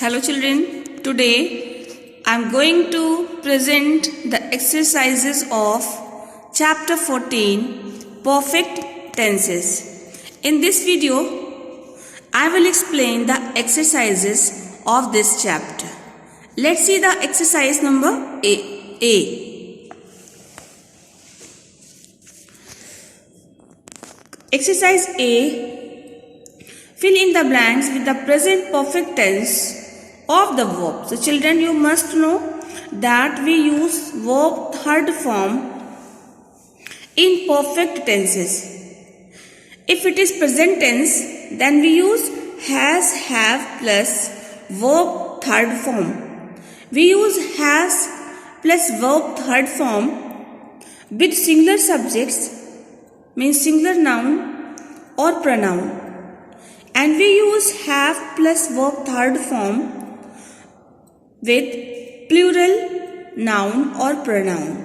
Hello children, today I am going to present the exercises of chapter 14 perfect tenses. In this video, I will explain the exercises of this chapter. Let's see the exercise number A. Exercise A. Fill in the blanks with the present perfect tense of the verb. So children, you must know that we use verb third form in perfect tenses. If it is present tense, then we use has, have plus verb third form. We use has plus verb third form with singular subjects, means singular noun or pronoun. And we use have plus verb third form with plural noun or pronoun.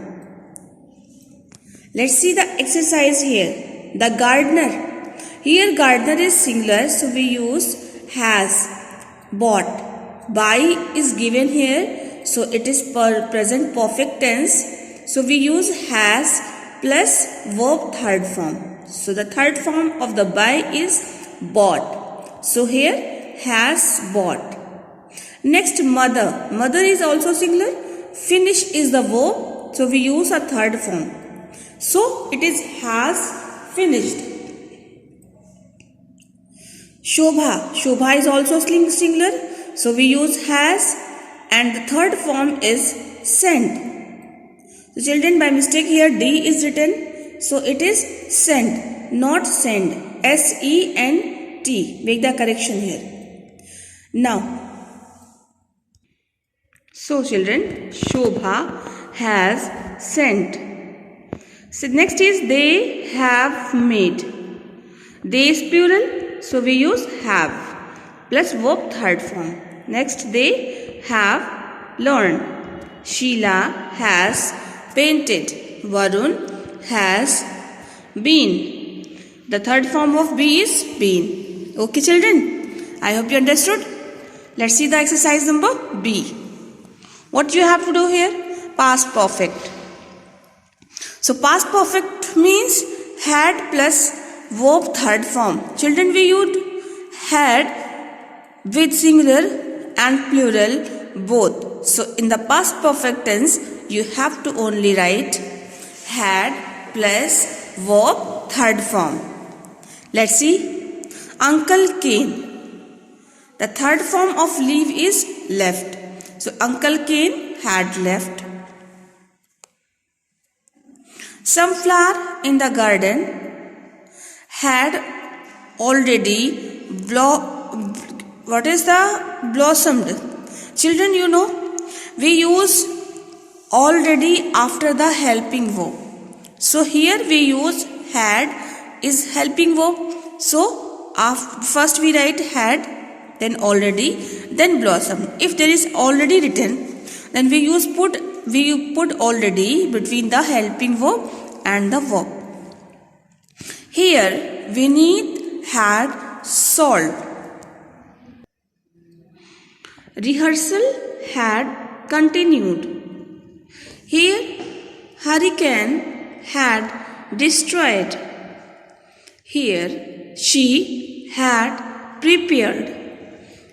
Let's see the exercise here. The gardener. Here gardener is singular, so we use has. Bought. Buy is given here, so it is present perfect tense. So we use has plus verb third form. So the third form of the buy is bought. So here has bought. Next mother. Mother is also singular. Finish is the verb. So we use a third form. So it is has finished. Shobha. Shobha is also singular. So we use has and the third form is sent. So children, by mistake here D is written. So it is sent, not send. S-E-N-T. Make the correction here. Now, so children, Shobha has sent. So next is they have made. They is plural, so we use have plus verb third form. Next, they have learned. Sheila has painted. Varun has been. The third form of be is been. Okay children, I hope you understood. Let's see the exercise number B. What you have to do here? Past perfect. So past perfect means had plus verb third form. Children, we used had with singular and plural both. So in the past perfect tense, you have to only write had plus verb third form. Let's see. Uncle came. The third form of leave is left. So Uncle came had left. Some flower in the garden had already blossomed. Children, you know, we use already after the helping verb. So here we use had is helping verb. So first we write had, then already, then blossom. If there is already written, then we put already between the helping verb and the verb. Here we need had solved. Rehearsal had continued. Here hurricane had destroyed. Here she had prepared.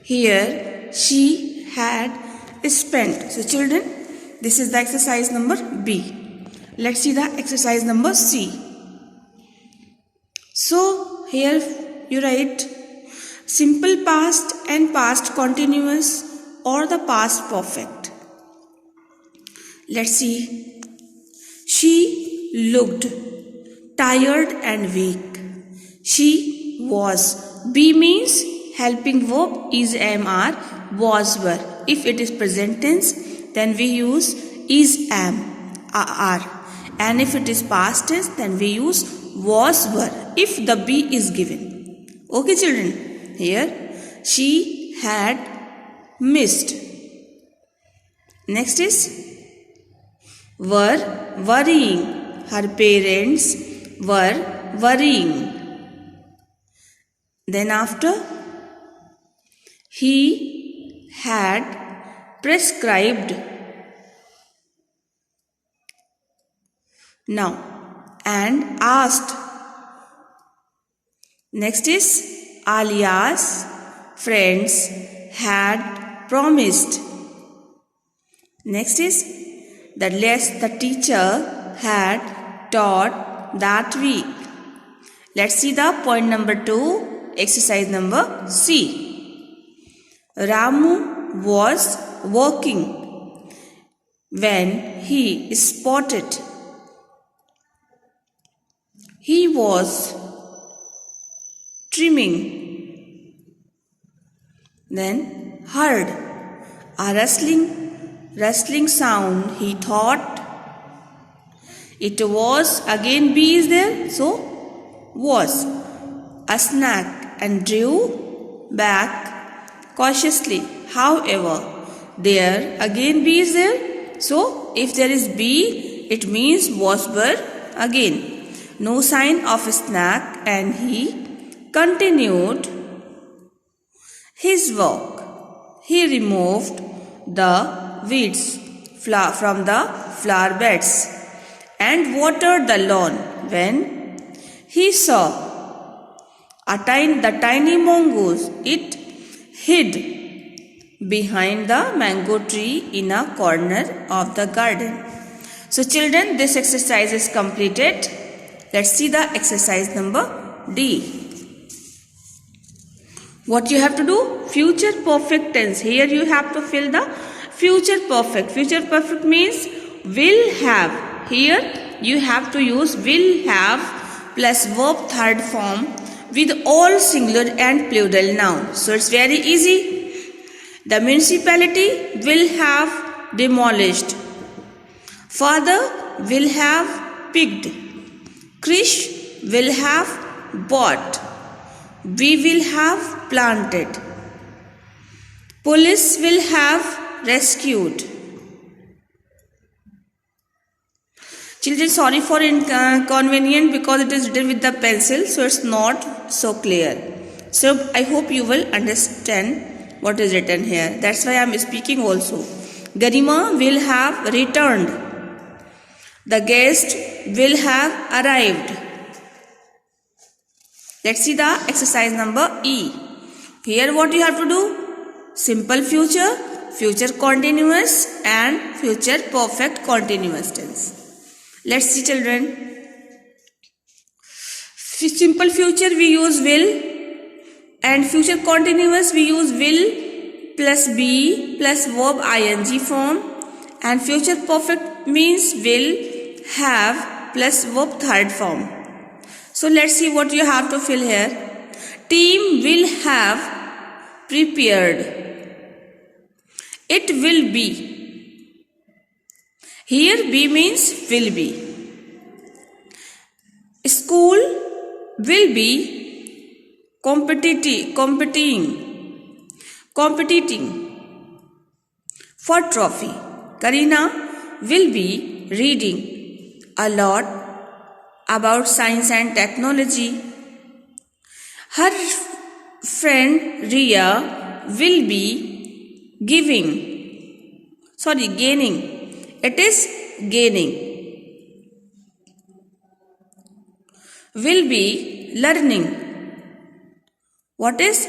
Here she had spent. So children, this is the exercise number B. Let's see the exercise number C. So here you write simple past and past continuous or the past perfect. Let's see. She looked tired and weak. She was. Be means helping verb is am-are, was were. If it is present tense, then we use is am, are. And if it is past tense, then we use was were if the be is given. Okay children, here she had missed. Next is were worrying. Her parents were worrying. Then after he had prescribed. Now, and asked. Next is Alia's friends had promised. Next is the teacher had taught that week. Let's see the point number 2, exercise number C. Ramu was working when he spotted. He was trimming. Then heard a rustling sound. He thought it was. Again B is there, so was a snack and drew back cautiously. However, there again B is there, so if there is B, it means was were again. No sign of a snack, and he continued his work. He removed the weeds from the flower beds and watered the lawn. When he saw the tiny mongoose, it hid behind the mango tree in a corner of the garden. So children, this exercise is completed. Let's see the exercise number D. What you have to do? Future perfect tense. Here you have to fill the future perfect. Future perfect means will have. Here you have to use will have plus verb third form with all singular and plural nouns. So it's very easy. The municipality will have demolished. Father will have picked. Krish will have bought. We will have planted. Police will have rescued. Children, sorry for inconvenience because it is written with the pencil, so it's not so clear. So I hope you will understand what is written here. That's why I am speaking also. Garima will have returned. The guest will have arrived. Let's see the exercise number E. Here what you have to do? Simple future, future continuous and future perfect continuous tense. Let's see children. Simple future we use will, and future continuous we use will plus be plus verb ing form, and future perfect means will have plus verb third form. So let's see what you have to fill here. Team will have prepared. It will be. Here B means will be. School will be competing for trophy. Karina will be reading a lot about science and technology. Her friend Ria will be gaining. It is gaining. Will be learning. What is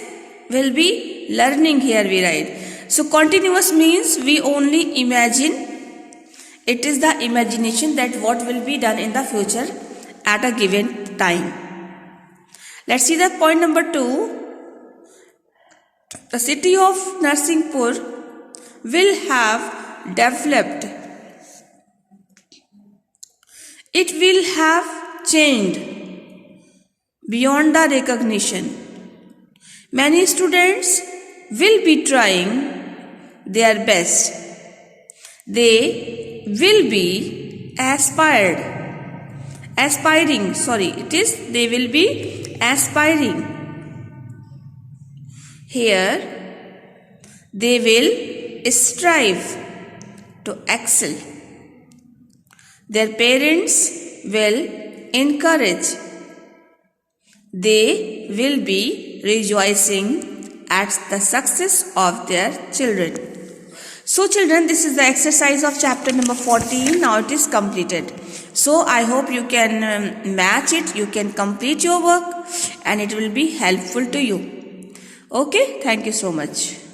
will be learning? Here we write. So continuous means we only imagine. It is the imagination that what will be done in the future at a given time. Let's see the point number 2. The city of Narsinghpur will have developed. It will have changed beyond the recognition. Many students will be trying their best. They will be they will be aspiring. Here they will strive to excel. Their parents will encourage. They will be rejoicing at the success of their children. So children, this is the exercise of chapter number 14. Now it is completed. So I hope you can match it, you can complete your work and it will be helpful to you. Okay, thank you so much.